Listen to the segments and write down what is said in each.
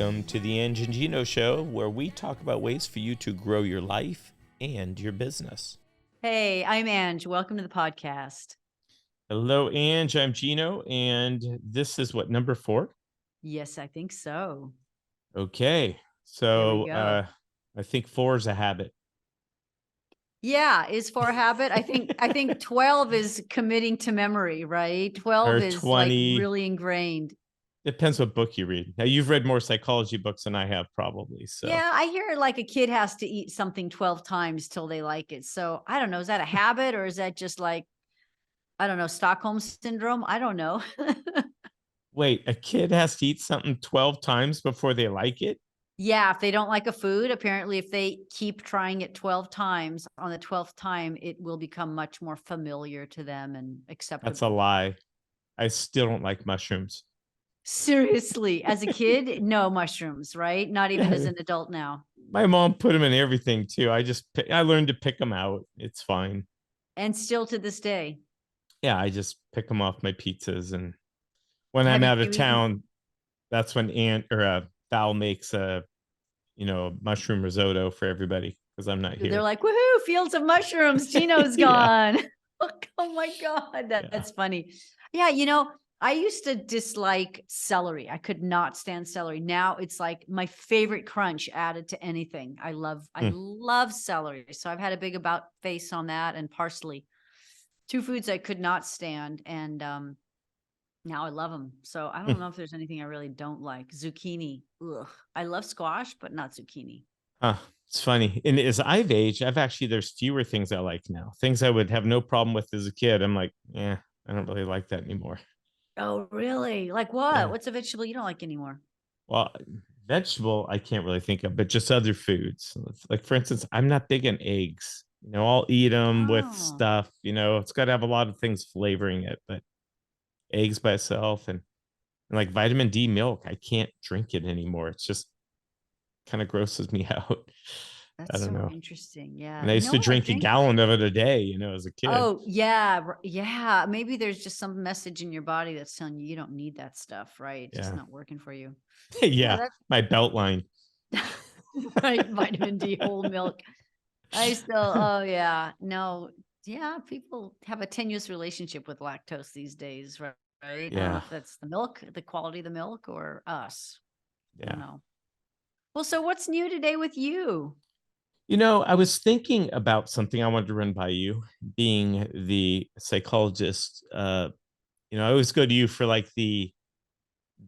Welcome to the Ang&Geno show, where we talk about ways for you to grow your life and your business. Hey, I'm Ange. Welcome to the podcast. Hello, Ange. I'm Gino, and this is what, number 4? Yes, I think so. Okay, There we so go. I think 4 is a habit. Yeah, is 4 a habit? I think 12 is committing to memory, right? 12 Or is like 20. really ingrained. Depends what book you read. Now, you've read more psychology books than I have, probably. So Yeah, I hear like a kid has to eat something 12 times till they like it. So I don't know. Is that a habit or is that just like, I don't know, Stockholm syndrome? I don't know. wait, a kid has to eat something 12 times before they like it? Yeah, if they don't like a food, apparently if they keep trying it 12 times, on the 12th time, it will become much more familiar to them and That's a acceptable. lie. I still don't like mushrooms. Seriously, as a kid, no mushrooms, right? Not even as Yeah, an adult now. my mom put them in everything too. I learned to pick them out. It's fine. And still to this day. Yeah, I just pick them off my pizzas, and when I'm Have out of you eaten? town, that's when Val makes a mushroom risotto for everybody because I'm not They're here. like, woohoo, fields of mushrooms. Gino's Yeah, gone. Oh my God. yeah. That's funny. Yeah, I used to dislike celery. I could not stand celery. Now it's like my favorite crunch added to anything. I Hmm. love celery. So I've had a big about face on that and parsley. Two foods I could not stand. And now I love them. So I don't Hmm. know if there's anything I really don't like. Zucchini. Ugh. I love squash, but not zucchini. Huh. It's funny. And as I've aged, there's fewer things I like now. Things I would have no problem with as a kid. I'm like, yeah, I don't really like that anymore. Oh, really? Like what? Yeah. What's a vegetable you don't like anymore? Well, vegetable I can't really think of, but just other foods. Like for instance, I'm not big on eggs. I'll eat them with Oh, stuff. It's got to have a lot of things flavoring it, but eggs by itself and like vitamin D milk, I can't drink it anymore. It's just kind of grosses me out. I that's don't so know. interesting. Yeah. And I You used know to what I drink a think? gallon of it a day, as a kid. Oh, yeah. Yeah. Maybe there's just some message in your body that's telling you you don't need that stuff, right? It's just Yeah. not working for you. Yeah, Yeah. My belt line. that's right. Vitamin D, whole milk. Oh, yeah. No, yeah. People have a tenuous relationship with lactose these days, right? I don't know Yeah. if that's the milk, the quality of the milk, or us. I don't Yeah. know. Well, so what's new today with you? I was thinking about something I wanted to run by you, being the psychologist. I always go to you for like the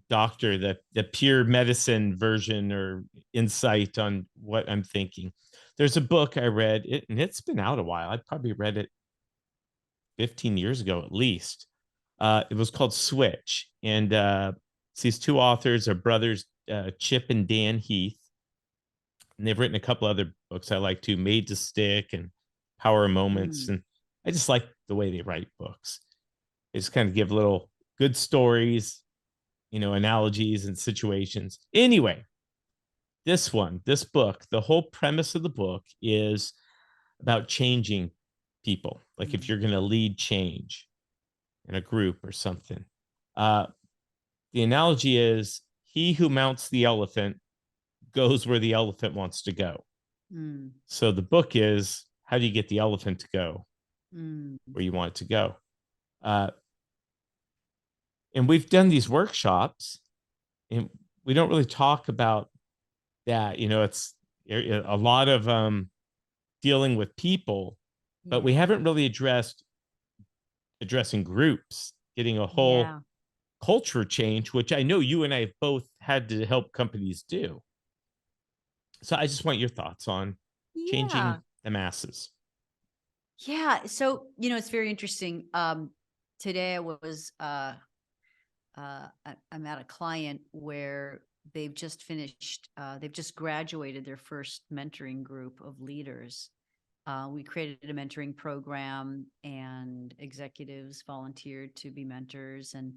doctor, the pure medicine version or insight on what I'm thinking. There's a book I read, and it's been out a while. I probably read it 15 years ago at least. It was called Switch, and it's these two authors are brothers, Chip and Dan Heath, and they've written a couple other books I like too, Made to Stick and Power of Moments, Mm, and I just like the way they write books. They just kind of give little good stories, analogies and situations. Anyway, this book, the whole premise of the book is about changing people. Like if mm. you're going to lead change in a group or something. Uh, the analogy is he who mounts the elephant goes where the elephant wants to go. Mm, So the book is how do you get the elephant to go mm. where you want it to go? Uh, and we've done these workshops, and we don't really talk about that. It's a lot of dealing with people, but we Yeah. haven't really addressing groups, getting a whole Yeah. culture change, which I know you and I have both had to help companies do. So I just want your thoughts on changing Yeah. the masses. Yeah. So, it's very interesting. Today I was I'm at a client where they've just graduated their first mentoring group of leaders. We created a mentoring program and executives volunteered to be mentors, and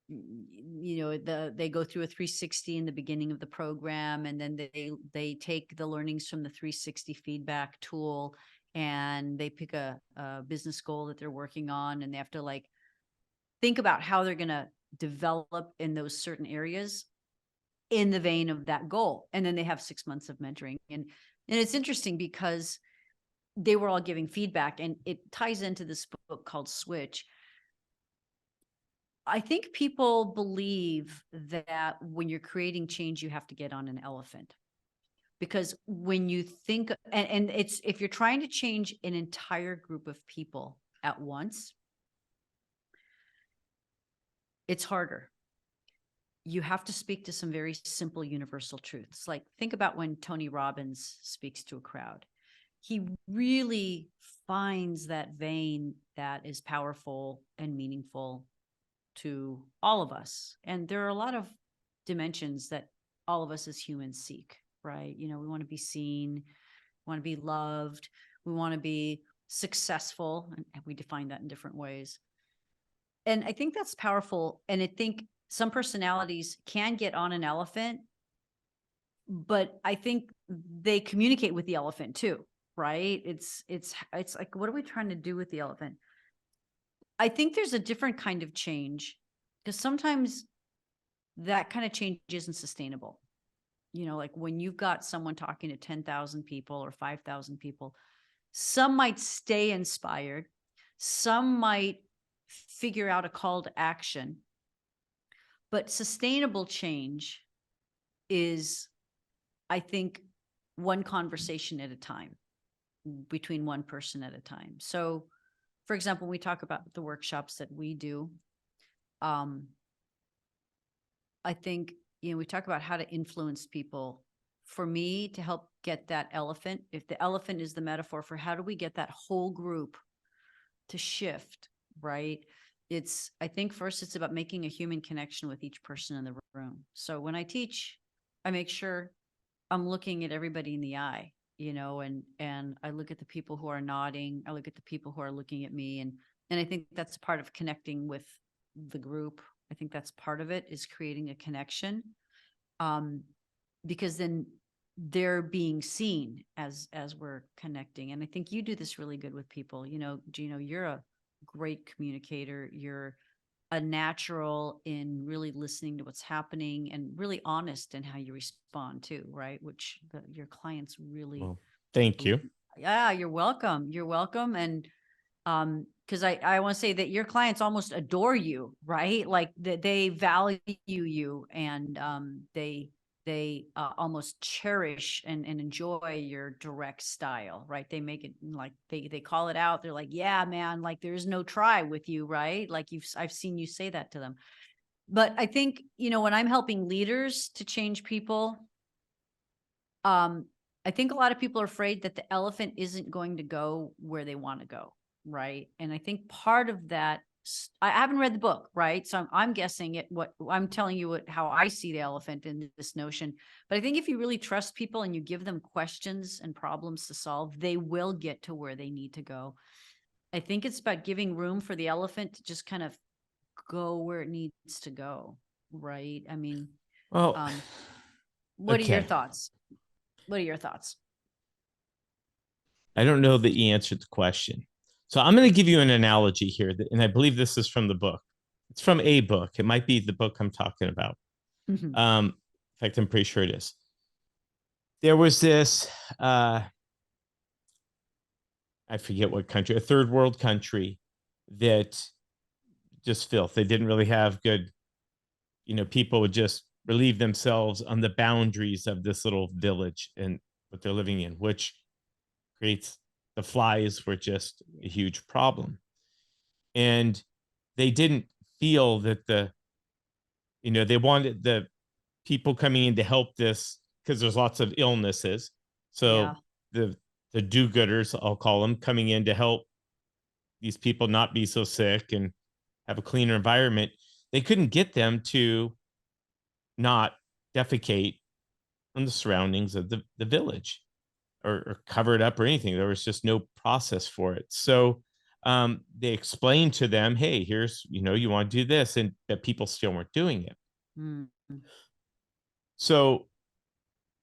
they go through a 360 in the beginning of the program, and then they take the learnings from the 360 feedback tool, and they pick a business goal that they're working on, and they have to like think about how they're going to develop in those certain areas. in the vein of that goal. And then they have 6 months of mentoring. And it's interesting because they were all giving feedback, and it ties into this book called Switch. I think people believe that when you're creating change, you have to get on an elephant. Because when you think, and it's, if you're trying to change an entire group of people at once, it's harder. You have to speak to some very simple universal truths. Like, think about when Tony Robbins speaks to a crowd. He really finds that vein that is powerful and meaningful to all of us. And there are a lot of dimensions that all of us as humans seek, right? You know, we want to be seen, we want to be loved, we want to be successful, and we define that in different ways. And I think that's powerful. And I think some personalities can get on an elephant, but I think they communicate with the elephant too, right? It's like, what are we trying to do with the elephant? I think there's a different kind of change, because sometimes that kind of change isn't sustainable. You know, like when you've got someone talking to 10,000 people or 5,000 people, some might stay inspired, some might figure out a call to action, but sustainable change is, I think, one conversation at a time, between one person at a time. So, for example, when we talk about the workshops that we do, I think, you know, we talk about how to influence people. For me, to help get that elephant, if the elephant is the metaphor for how do we get that whole group to shift, right? I think first it's about making a human connection with each person in the room. So when I teach, I make sure I'm looking at everybody in the eye, you know, and I look at the people who are nodding, I look at the people who are looking at me, and I think that's part of connecting with the group. I think that's part of it, is creating a connection, because then they're being seen as we're connecting. And I think you do this really good with people. You know, Geno, you're a great communicator. You're a natural in really listening to what's happening, and really honest in how you respond too, right? Which your clients really, Well, thank you. yeah, you're welcome. You're welcome. And because I want to say that your clients almost adore you, right? Like they value you, and they almost cherish and enjoy your direct style, right? They make it like they call it out. They're like, yeah, man, like there's no try with you, right? Like I've seen you say that to them. But I think, you know, when I'm helping leaders to change people, I think a lot of people are afraid that the elephant isn't going to go where they want to go, right? And I think part of that, I haven't read the book, right? So I'm guessing it. What I'm telling you, how I see the elephant in this notion. But I think if you really trust people and you give them questions and problems to solve, they will get to where they need to go. I think it's about giving room for the elephant to just kind of go where it needs to go, right? I mean, Well, what are your okay. thoughts? What are your thoughts? I don't know that you answered the question. So I'm going to give you an analogy here, and I believe this is from the book. It's from a book. It might be the book I'm talking about. Mhm. In fact, I'm pretty sure it is. There was this, I forget what country, a third world country that just filth. They didn't really have good, you know, people would just relieve themselves on the boundaries of this little village and what they're living in, which creates, the flies were just a huge problem. And they didn't feel that you know, they wanted the people coming in to help this, because there's lots of illnesses. Yeah. So the do-gooders, I'll call them, coming in to help these people not be so sick and have a cleaner environment, they couldn't get them to not defecate on the surroundings of the village, or cover it up or anything. There was just no process for it. So they explained to them, hey, here's, you know, you want to do this, and that people still weren't doing it. Mm. So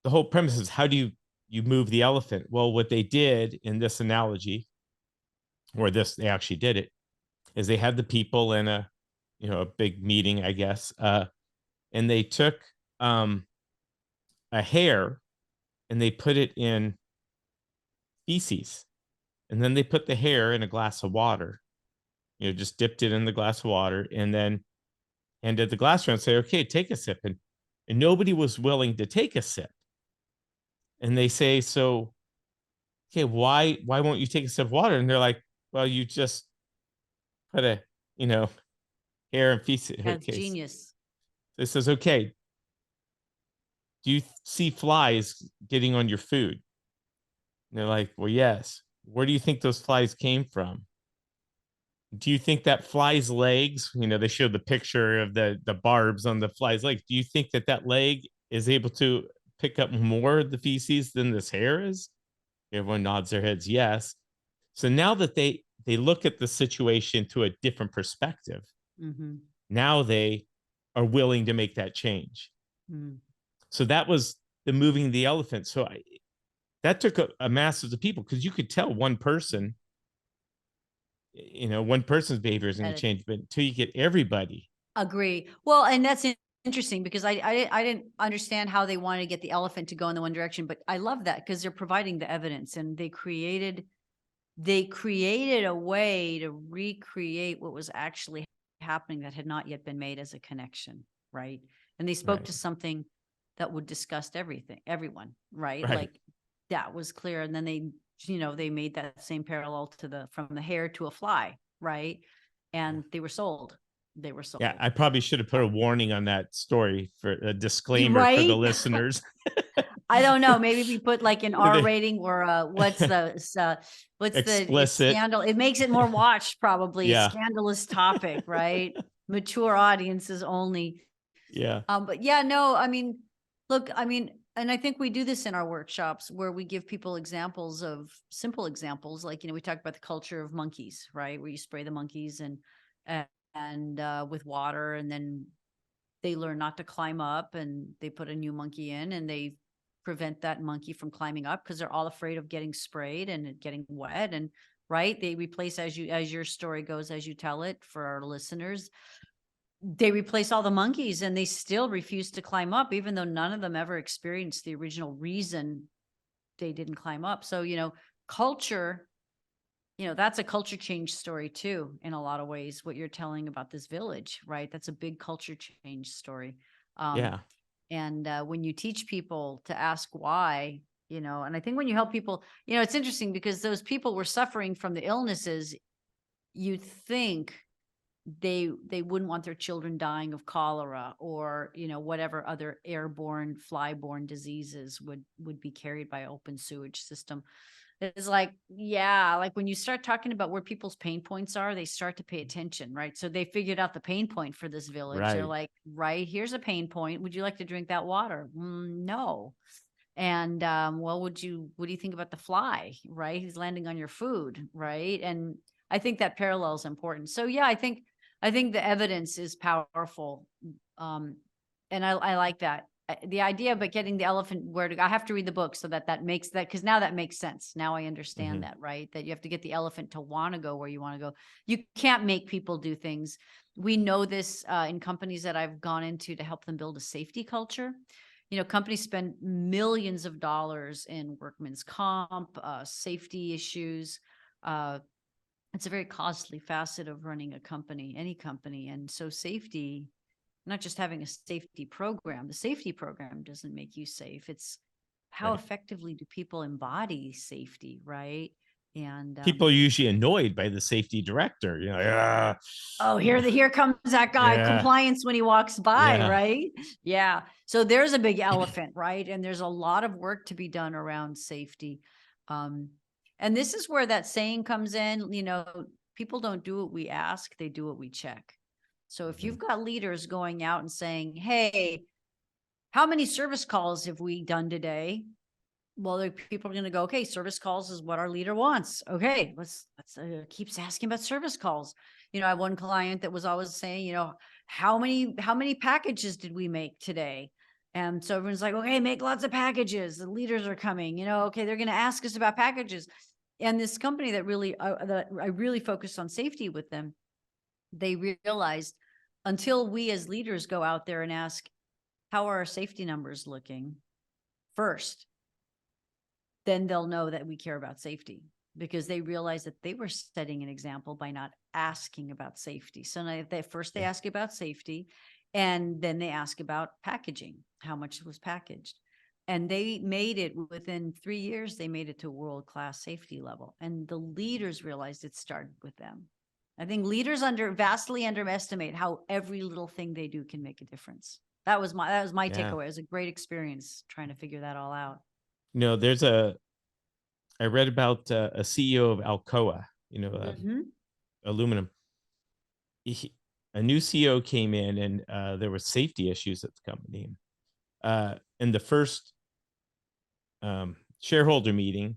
the whole premise is, how do you move the elephant? Well, what they did in this analogy, or this, they actually did it, is they had the people in a, you know, a big meeting, I guess, and they took a hare and they put it in feces. And then they put the hare in a glass of water, just dipped it in the glass of water and then handed the glass around and say, okay, take a sip. And nobody was willing to take a sip. And they say, so, okay, why won't you take a sip of water? And they're like, well, you just put a, you know, hair and feces. That's Okay. genius. It says, okay, do you see flies getting on your food? And they're like, well, yes. Where do you think those flies came from? Do you think that fly's legs, they showed the picture of the barbs on the fly's leg. Do you think that that leg is able to pick up more of the feces than this hair is? Everyone nods their heads yes. So now that they look at the situation to a different perspective, Mm-hmm. now they are willing to make that change. Mm. So that was the moving the elephant. So that took a masses of people because you could tell one person, one person's behavior isn't going to change, but until you get everybody. Agree. Well, and that's interesting because I didn't understand how they wanted to get the elephant to go in the one direction, but I love that because they're providing the evidence and they created a way to recreate what was actually happening that had not yet been made as a connection, right? And they spoke Right. to something that would disgust everyone, right? Right. Like that was clear. And then they made that same parallel to from the hair to a fly, right? And they were sold. They were sold. Yeah, I probably should have put a warning on that story for a disclaimer for the Right? listeners. I don't know. Maybe we put like an R rating or what's the it's explicit. scandal. It makes it more watched probably. Yeah. Scandalous topic, right? Mature audiences only. Yeah. But yeah, no, I mean, look, and I think we do this in our workshops where we give people examples of simple examples. Like, we talked about the culture of monkeys, right? Where you spray the monkeys and with water, and then they learn not to climb up, and they put a new monkey in and they prevent that monkey from climbing up because they're all afraid of getting sprayed and it getting wet. And right, they replace, as your story goes, as you tell it for our listeners, they replace all the monkeys and they still refuse to climb up, even though none of them ever experienced the original reason they didn't climb up. So, culture, that's a culture change story too, in a lot of ways, what you're telling about this village, right? That's a big culture change story. Yeah. And when you teach people to ask why, and I think when you help people, it's interesting because those people were suffering from the illnesses. You think they wouldn't want their children dying of cholera or, whatever other airborne, flyborne diseases would be carried by open sewage system. It's like, yeah, like when you start talking about where people's pain points are, they start to pay attention, right? So they figured out the pain point for this village. They're Right. like, right, here's a pain point. Would you like to drink that water? No. And well, what do you think about the fly, right? He's landing on your food, right? And I think that parallel is important. So yeah, I think the evidence is powerful. And I like that. The idea, but getting the elephant where to go, I have to read the book so that makes that, because now that makes sense. Now I understand that, right? That you have to get the elephant to want to go where you want to go. You can't make people do things. We know this in companies that I've gone into to help them build a safety culture. Companies spend millions of dollars in workman's comp, safety issues. It's a very costly facet of running a company, any company. And so safety, not just having a safety program, the safety program doesn't make you safe. It's how effectively do people embody safety, right? And people are usually annoyed by the safety director. oh, here comes that guy, compliance when he walks by, right? Yeah. So there's a big elephant, right? And there's a lot of work to be done around safety. And this is where that saying comes in, people don't do what we ask, they do what we check. So if you've got leaders going out and saying, hey, how many service calls have we done today? Well, people are going to go, okay, service calls is what our leader wants. Okay, let's keeps asking about service calls. I have one client that was always saying, how many packages did we make today? And so everyone's like, okay, make lots of packages. The leaders are coming, okay, they're going to ask us about packages. And this company that I really focused on safety with them, they realized until we as leaders go out there and ask, how are our safety numbers looking? first, then they'll know that we care about safety, because they realize that they were setting an example by not asking about safety. So now first they Yeah. ask about safety, and then they ask about packaging, how much was packaged. And they made it within 3 years, they made it to world-class safety level. And the leaders realized it started with them. I think leaders vastly underestimate how every little thing they do can make a difference. That was my Yeah. takeaway. It was a great experience trying to figure that all out. There's I read about a CEO of Alcoa, Hmm. aluminum. He, a new CEO came in, and there were safety issues at the company. In the first shareholder meeting,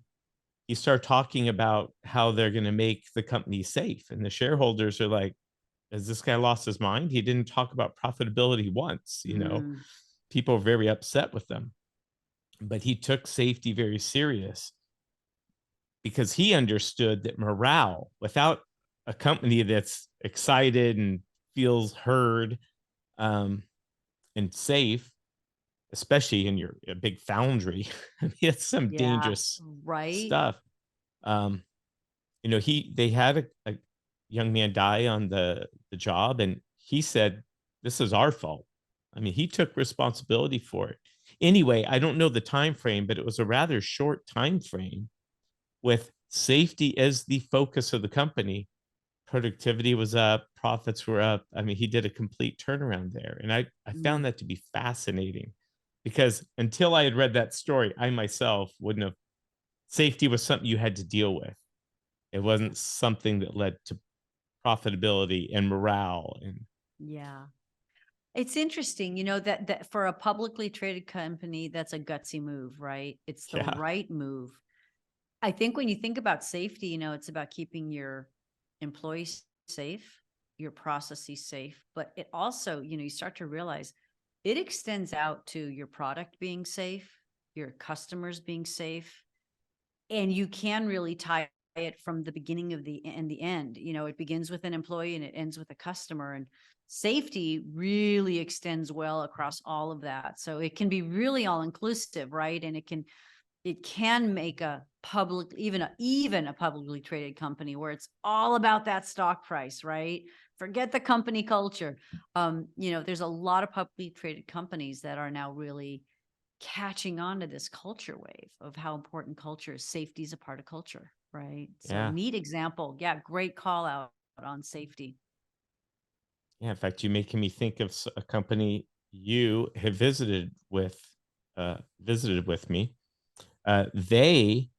he started talking about how they're going to make the company safe. And the shareholders are like, has this guy lost his mind? He didn't talk about profitability once. Mm, People are very upset with them. But he took safety very serious because he understood that morale without a company that's excited and feels heard, um, and safe, especially in a big foundry. I mean, it's some yeah, dangerous right. stuff. Um, they had a young man die on the job, and he said, "This is our fault." I mean, he took responsibility for it. Anyway, I don't know the time frame, but it was a rather short time frame with safety as the focus of the company. Productivity was up, profits were up. I mean, he did a complete turnaround there. And I found Mm, that to be fascinating because until I had read that story, I myself wouldn't have. Safety was something you had to deal with. It wasn't something that led to profitability and morale. And yeah. It's interesting, that for a publicly traded company, that's a gutsy move, right? It's the yeah, right move. I think when you think about safety, it's about keeping your employees safe, your processes safe, but it also, you start to realize it extends out to your product being safe, your customers being safe, and you can really tie it from the beginning of the end. It begins with an employee and it ends with a customer, and safety really extends well across all of that. So it can be really all inclusive, right? And it can make a public, even a publicly traded company where it's all about that stock price, right? Forget the company culture. There's a lot of publicly traded companies that are now really catching on to this culture wave of how important culture is. Safety is a part of culture, right? So yeah, neat example. Yeah, great call out on safety. yeah. In fact, you're making me think of a company you have visited with me. They,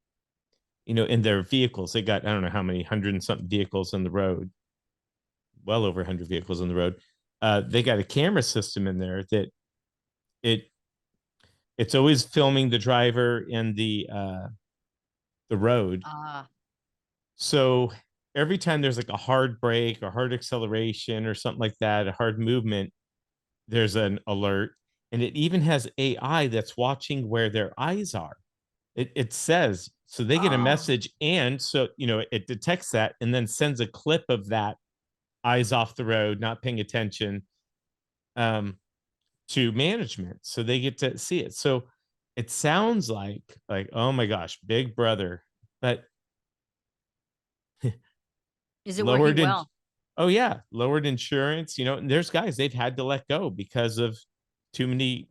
in their vehicles, they got, I don't know how many hundred and something vehicles on the road, well over 100 vehicles on the road. They got a camera system in there that it it's always filming the driver in the road. Ah, So every time there's like a hard brake or hard acceleration or something like that, a hard movement, there's an alert. And it even has AI that's watching where their eyes are. It says, so they get a oh, message, and so it detects that and then sends a clip of that eyes off the road, not paying attention, um, to management, so they get to see it. So it sounds like oh my gosh, Big Brother, but is it working lowered in. well? Oh yeah, lowered insurance. And there's guys they've had to let go because of too many,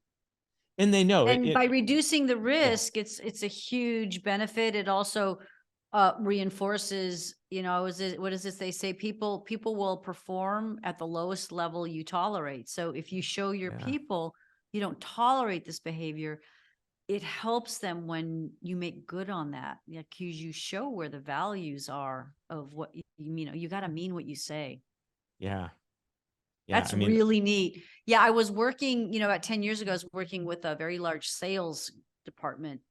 and they know it. And by reducing the Yeah, risk, it's a huge benefit. It also reinforces, what does this they say? People will perform at the lowest level you tolerate. So if you show your yeah, people you don't tolerate this behavior, it helps them when you make good on that. Like you show where the values are of what you mean. You got to mean what you say. yeah, yeah. That's I mean, really neat. Yeah, I was working, about 10 years ago, I was working with a very large sales department,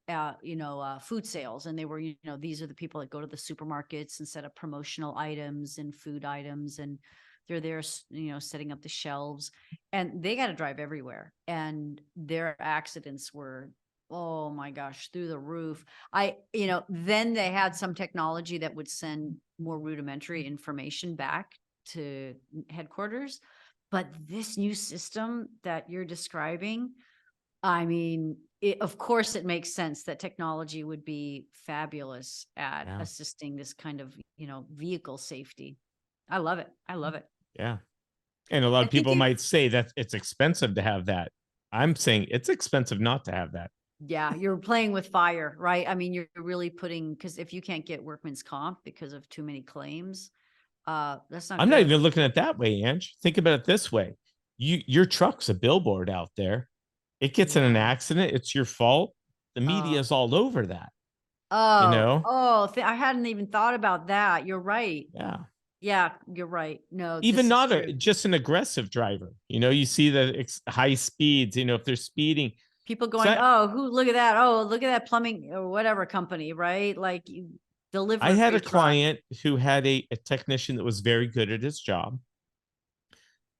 food sales. And they were, these are the people that go to the supermarkets and set up promotional items and food items. And they're there, setting up the shelves, and they got to drive everywhere. And their accidents were, oh my gosh, through the roof. Then they had some technology that would send more rudimentary information back to headquarters, but this new system that you're describing, I mean, of course, it makes sense that technology would be fabulous at Yeah. assisting this kind of, vehicle safety. I love it. I love it. Yeah. And a lot of And people thinking, might say that it's expensive to have that. I'm saying it's expensive not to have that. yeah, you're playing with fire, right? I mean, you're really putting, because if you can't get workman's comp because of too many claims, that's not I'm not good. even looking at it that way, Ange. Think about it this way. Your truck's a billboard out there. It gets in an Yeah. accident, it's your fault. The media Oh, is all over that, you oh, know? oh, I hadn't even thought about that. You're right. Yeah. Yeah, you're right. No, Even this is not true. just an aggressive driver. You see the high speeds, if they're speeding. People So going, oh, look at that. Oh, look at that plumbing or whatever company, right? Like I had delivery a truck. client who had a technician that was very good at his job,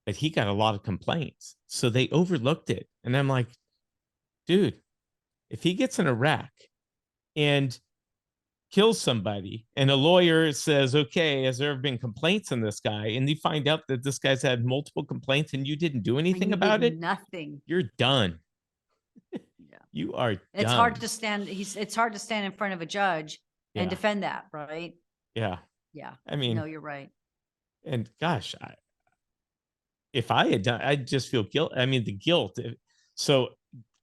but he got a lot of complaints. So they overlooked it. And I'm like, dude, if he gets in a wreck and kills somebody and a lawyer says, okay, has there ever been complaints on this guy? And you find out that this guy's had multiple complaints and you didn't do And anything you did about it, nothing. you're done. Yeah. You are It's hard done. to stand. It's hard to stand in front of a judge and Yeah. defend that, right? Yeah. Yeah. I mean, No, you're right. and gosh, if I had done, I'd just feel guilt. I mean, the guilt. So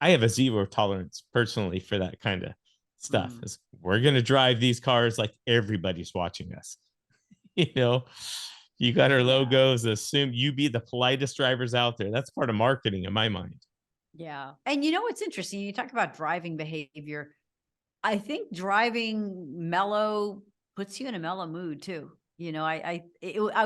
I have a zero tolerance personally for that kind of stuff. Mm. We're going to drive these cars like everybody's watching us. you know, you got our Yeah. logos, assume you be the politest drivers out there. That's part of marketing in my mind. Yeah. And you know what's interesting? You talk about driving behavior. I think driving mellow puts you in a mellow mood too. I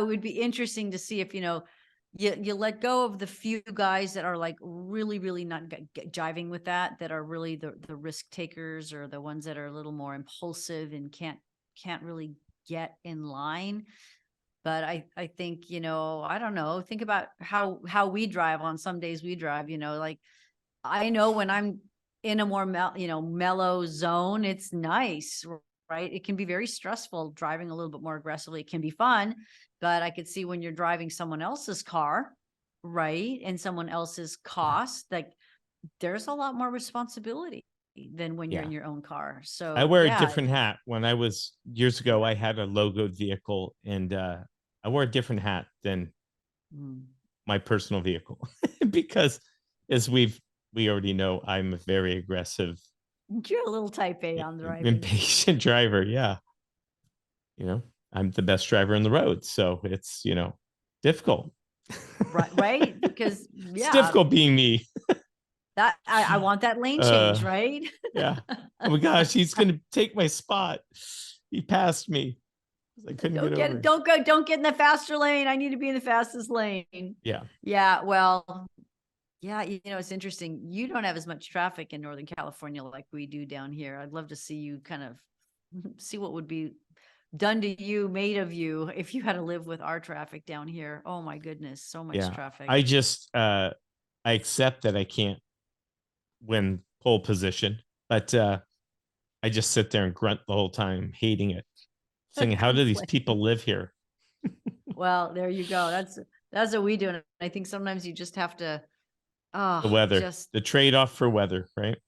would be interesting to see if, you let go of the few guys that are like really, really not jiving with that are really the risk takers, or the ones that are a little more impulsive and can't really get in line. But I think, I don't know, think about how we drive. On some days we drive, like I know when I'm in a more mellow zone, it's nice, right? It can be very stressful driving a little bit more aggressively. It can be fun, but I could see when you're driving someone else's car, right? And someone else's Yeah. cost, like there's a lot more responsibility than when you're Yeah. in your own car. I So wear a yeah. different hat. When I was years ago, I had a logoed vehicle and I wore a different hat than Mm. my personal vehicle because as we already know, I'm a very aggressive, You're a little type A on driving. impatient driver. Yeah. You know, I'm the best driver on the road. So it's, difficult. Right, right? Because It's yeah, difficult being me. that I want that lane change, Uh, right? yeah. Oh my gosh, he's gonna take my spot. He passed me. I couldn't get over. Don't get in the faster lane. I need to be in the fastest lane. Yeah. Yeah, well, yeah, it's interesting. You don't have as much traffic in Northern California like we do down here. I'd love to see you kind of see what would be done to you, made of you, if you had to live with our traffic down here. Oh my goodness, so much Yeah. traffic. I just I accept that I can't win pole position, but I just sit there and grunt the whole time, hating it, thinking, how do these Complain. people live here? Well, there you go. That's what we do. And I think sometimes you just have to, The oh, weather, just the trade-off for weather, right?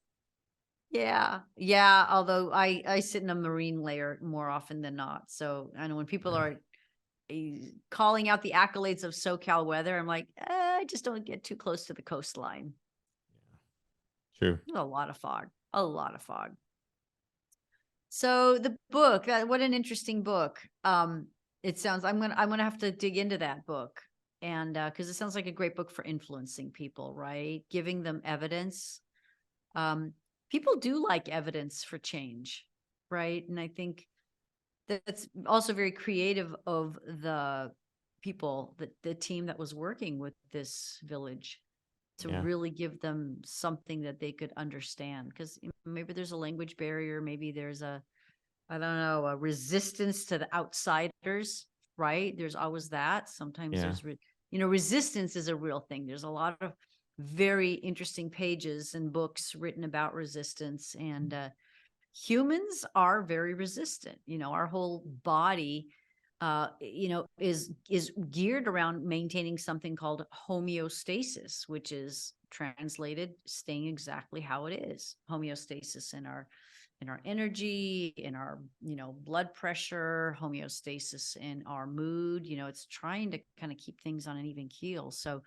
yeah. Yeah. Although I sit in a marine layer more often than not. So I know when people Yeah. are calling out the accolades of SoCal weather, I'm like, I just don't get too close to the coastline. True. There's a lot of fog, a lot of fog. So the book, what an interesting book. It sounds, I'm gonna have to dig into that book. And because it sounds like a great book for influencing people, right? Giving them evidence. Um, People do like evidence for change, right? And I think that's also very creative of the people, the team that was working with this village, to Yeah. really give them something that they could understand. Because maybe there's a language barrier, maybe there's I don't know, a resistance to the outsiders, right? There's always that. Sometimes Yeah. there's, resistance is a real thing. There's a lot of very interesting pages and books written about resistance. And humans are very resistant. Our whole body, is geared around maintaining something called homeostasis, which is translated staying exactly how it is. Homeostasis in our energy, in our, blood pressure, homeostasis in our mood. It's trying to kind of keep things on an even keel. So,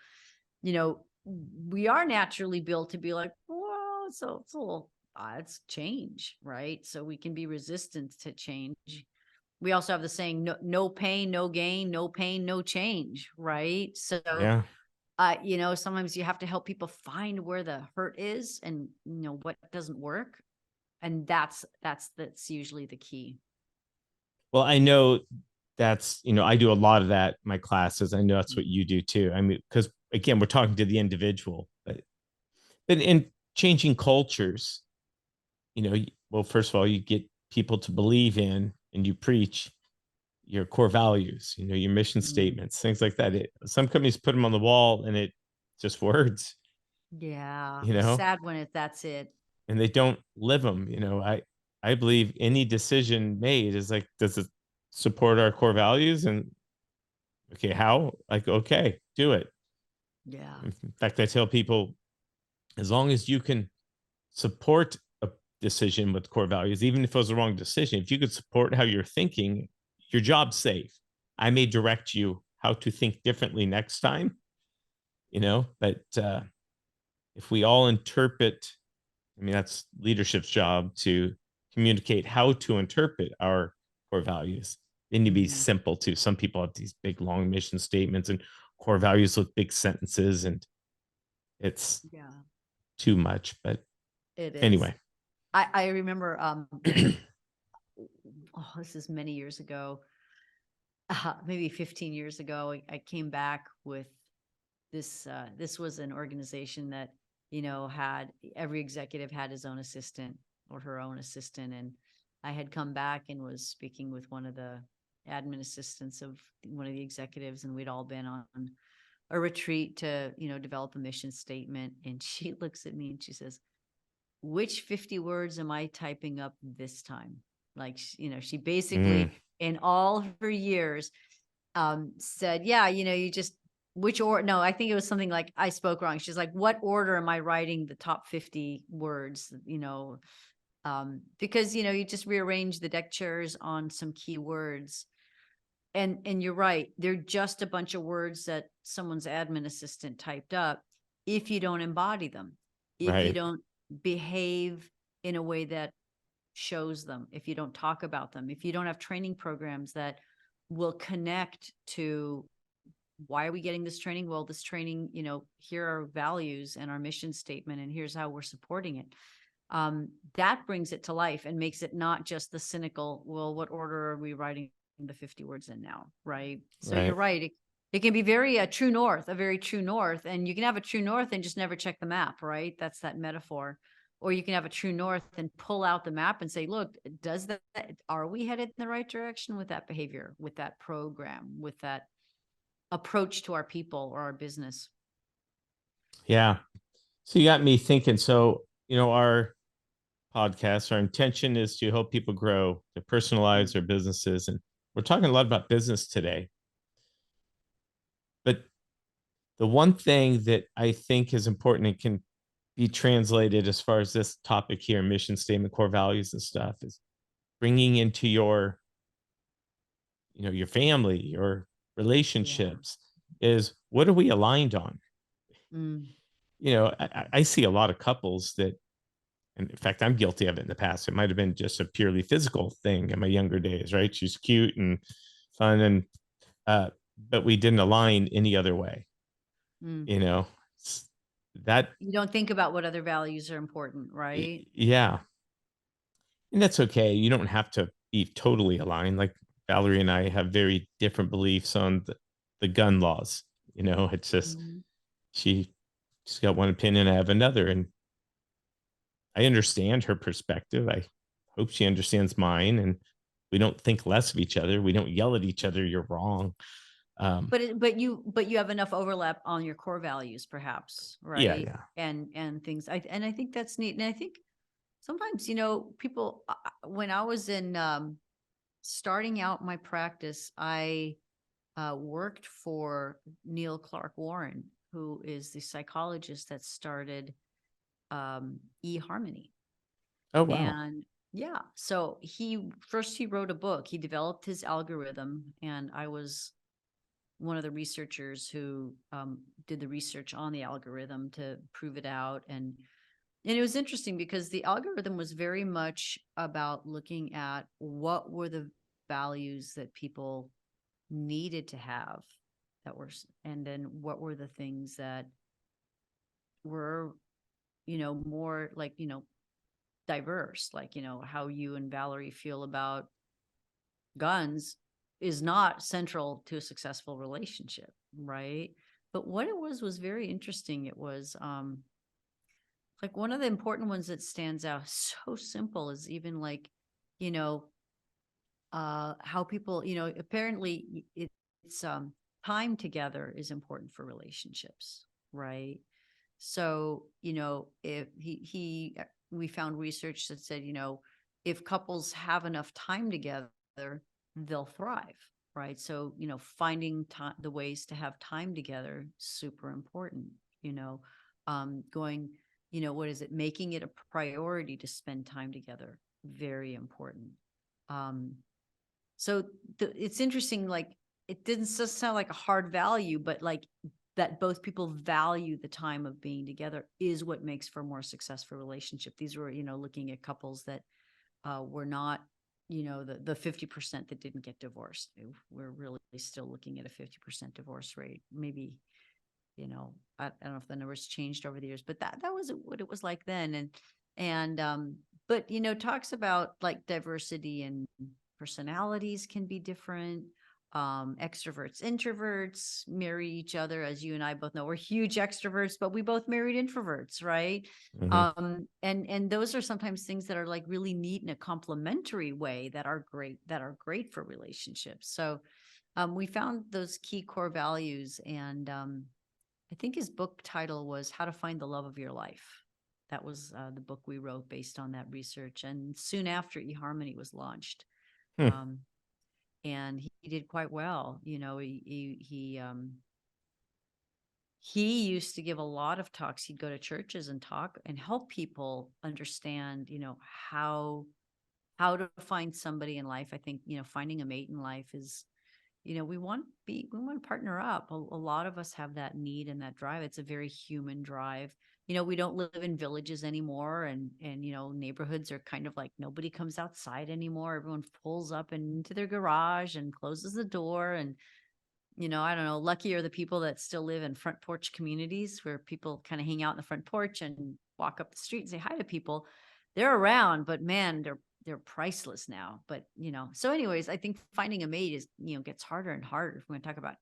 we are naturally built to be like, well, it's a little, it's change, right? So we can be resistant to change. We also have the saying, no pain, no gain, no pain, no change, right? So, Yeah. sometimes you have to help people find where the hurt is and, what doesn't work. And that's usually the key. Well, I know that's, I do a lot of that in my classes. I know that's what Mhm. you do too. I mean, because again, we're talking to the individual, but in changing cultures, well, first of all, you get people to believe in and you preach your core values, your mission Mm. statements, things like that. Some companies put them on the wall and it just words, Yeah. you know, Sad when that's it. and they don't live them. I believe any decision made is like, does it support our core values? And okay, how? Like, okay, do it. Yeah. In fact, I tell people, as long as you can support a decision with core values, even if it was the wrong decision, if you could support how you're thinking, your job's safe. I may direct you how to think differently next time, but if we all interpret, I mean, that's leadership's job to communicate how to interpret our core values. They need to be Mhm. simple too. Some people have these big long mission statements and core values with big sentences, and it's Yeah, too much. But it is. anyway, I remember, oh, this is many years ago, maybe 15 years ago, I came back with this was an organization that, had every executive had his own assistant or her own assistant. And I had come back and was speaking with one of the admin assistants of one of the executives, and we'd all been on a retreat to, develop a mission statement. And she looks at me and she says, which 50 words am I typing up this time? Like, she mm, basically, in all her years, said, yeah, you just, no, I think it was something like, I spoke wrong. She's like, what order am I writing the top 50 words? Because, you just rearrange the deck chairs on some key words. And you're right. They're just a bunch of words that someone's admin assistant typed up. If you don't embody them, if you right, don't behave in a way that shows them, if you don't talk about them, if you don't have training programs that will connect to, why are we getting this training? Well, this training, here are values and our mission statement, and here's how we're supporting it. That brings it to life and makes it not just the cynical, well, what order are we writing the 50 words in now? Right. So you're right, right. It can be very a very true north. And you can have a true north and just never check the map, right? That's that metaphor. Or you can have a true north and pull out the map and say, look, are we headed in the right direction with that behavior, with that program, with that approach to our people or our business? yeah. So you got me thinking. So our podcast, our intention is to help people grow their personal lives, their businesses, and we're talking a lot about business today. But the one thing that I think is important and can be translated as far as this topic here, mission statement, core values and stuff, is bringing into your family, your Yeah. relationships, is what are we aligned on? Mm. I see a lot of couples that, and in fact, I'm guilty of it in the past. It might have been just a purely physical thing in my younger days, right? She's cute and fun, and uh, but we didn't align any other way. Mm. You know, that, You don't think about what other values are important, right? yeah, and that's okay. You don't have to be totally aligned. Like Valerie and I have very different beliefs on the gun laws. It's just Mhm. she she's got one opinion, I have another, and I understand her perspective. I hope she understands mine, and we don't think less of each other. We don't yell at each other. You're wrong. Um, But you have enough overlap on your core values, perhaps, yeah, right? yeah, And things. I think that's neat. And I think sometimes, people, when I was in starting out my practice, I worked for Neil Clark Warren. who is the psychologist that started eHarmony. Oh, wow. And yeah, so he wrote a book. He developed his algorithm, and I was one of the researchers who did the research on the algorithm to prove it out. And it was interesting because the algorithm was very much about looking at what were the values that people needed to have and then what were the things that were, more like, diverse, like, how you and Valerie feel about guns is not central to a successful relationship, right? But what it was very interesting. It was like one of the important ones that stands out, so simple, is even like, you know, how people, apparently it's time together is important for relationships, right? So, if we found research that said, if couples have enough time together, they'll thrive, right? So, finding the ways to have time together, super important, going, what is it? Making it a priority to spend time together, very important. Um, so it's interesting, like it didn't just sound like a hard value, but like that both people value the time of being together is what makes for a more successful relationship. These were, looking at couples that were not, the 50% that didn't get divorced. We're really still looking at a 50% divorce rate. Maybe, I don't know if the numbers changed over the years, but that was what it was like then. But talks about like diversity and personalities can be different. Extroverts, introverts marry each other. As you and I both know, we're huge extroverts, but we both married introverts, right? Hmm. And those are sometimes things that are like really neat in a complementary way that are great for relationships. So we found those key core values, and I think his book title was How to Find the Love of Your Life. That was the book we wrote based on that research. And soon after, eHarmony was launched. Hmm. Um, and he did quite well. He used to give a lot of talks. He'd go to churches and talk and help people understand, how to find somebody in life. I think, finding a mate in life is, we want to partner up. A lot of us have that need and that drive. It's a very human drive. We don't live in villages anymore, and neighborhoods are kind of like nobody comes outside anymore. Everyone pulls up into their garage and closes the door. And I don't know, lucky are the people that still live in front porch communities where people kind of hang out in the front porch and walk up the street and say hi to people. They're around, but man, they're priceless now. But so anyways, I think finding a mate is, gets harder and harder. If we're going to talk about,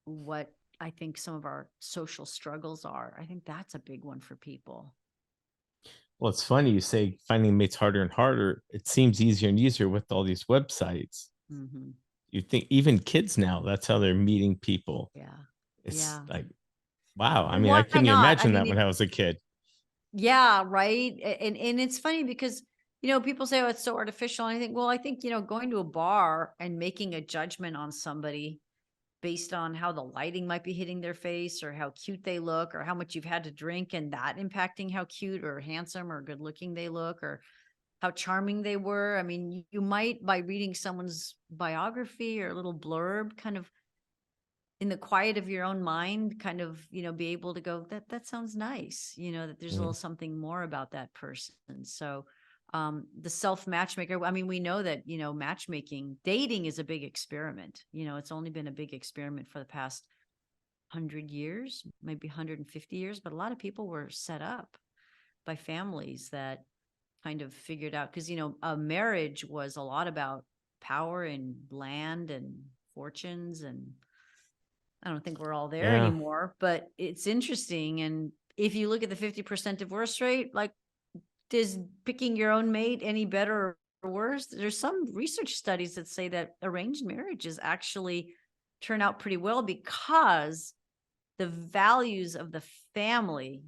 what I think some of our social struggles are, I think that's a big one for people. Well, it's funny you say finding mates harder and harder. It seems easier and easier with all these websites. Hmm. You think even kids now, that's how they're meeting people. Yeah. It's Yeah. like, wow. I And mean, I why couldn't not? I imagine mean, that when I was a kid. yeah, right. And it's funny because, people say, oh, it's so artificial. And I think, well, going to a bar and making a judgment on somebody based on how the lighting might be hitting their face or how cute they look or how much you've had to drink, and that impacting how cute or handsome or good looking they look or how charming they were. I mean, you might, by reading someone's biography or a little blurb, kind of in the quiet of your own mind, kind of, be able to go, that sounds nice, that there's a little Mhm. something more about that person. So the self matchmaker, I mean, we know that, matchmaking, dating is a big experiment. It's only been a big experiment for the past 100 years, maybe 150 years, but a lot of people were set up by families that kind of figured out, because a marriage was a lot about power and land and fortunes, and I don't think we're all there Yeah. anymore, but it's interesting. And if you look at the 50% divorce rate, like, does picking your own mate any better or worse? There's some research studies that say that arranged marriages actually turn out pretty well because the values of the family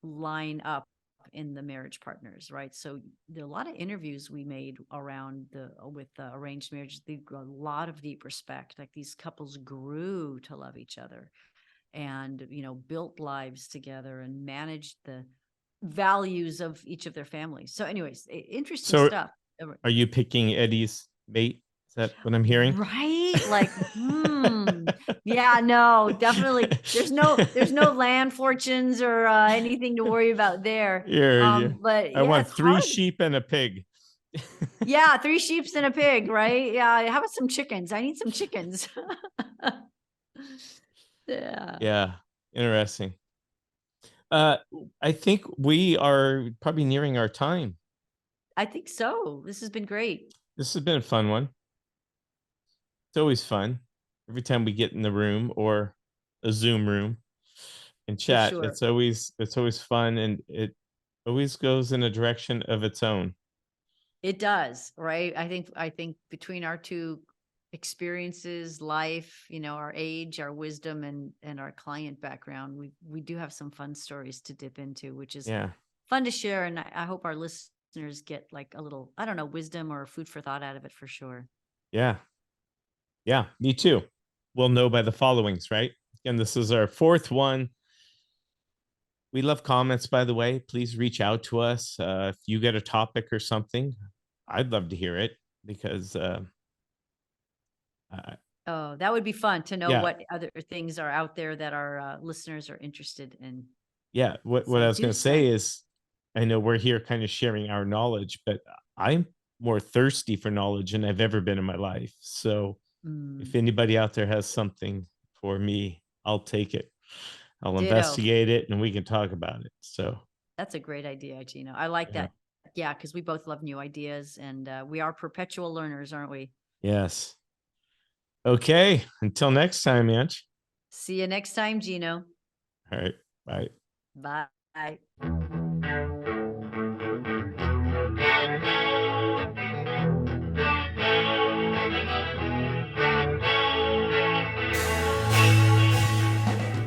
line up in the marriage partners, right? So there are a lot of interviews we made around with arranged marriages. They a lot of deep respect. Like these couples grew to love each other, and built lives together and managed the values of each of their families. So, anyways, interesting So stuff. are you picking Eddie's mate? Is that what I'm hearing? Right? Like, yeah, no, definitely. There's no land fortunes or anything to worry about there. Yeah. But I yeah, want it's three hard. sheep and a pig. Yeah, three sheeps and a pig, right? Yeah. How about some chickens? I need some chickens. Yeah. Yeah. Interesting. Uh, I think we are probably nearing our time. I think so. This has been great. This has been a fun one. It's always fun. Every time we get in the room or a Zoom room and For chat, sure. it's always fun, and it always goes in a direction of its own. It does, right? I think between our two experiences, life, our age, our wisdom, and our client background, we do have some fun stories to dip into, which is Yeah. fun to share. And I hope our listeners get like a little, I don't know, wisdom or food for thought out of it for sure. Yeah. Yeah. Me too. We'll know by the followings, right? And this is our fourth one. We love comments, by the way. Please reach out to us. If you get a topic or something, I'd love to hear it because, uh, Oh, that would be fun to know yeah, what other things are out there that our listeners are interested in. yeah. What So I was going do to say send. is, I know we're here kind of sharing our knowledge, but I'm more thirsty for knowledge than I've ever been in my life. So if Mm, anybody out there has something for me, I'll take it. I'll ditto. investigate it and we can talk about it. So, That's a great idea, Gino. I like yeah. that. Yeah, because we both love new ideas, and we are perpetual learners, aren't we? Yes. Okay. Until next time, Anch. See you next time, Gino. All right. Bye. Bye.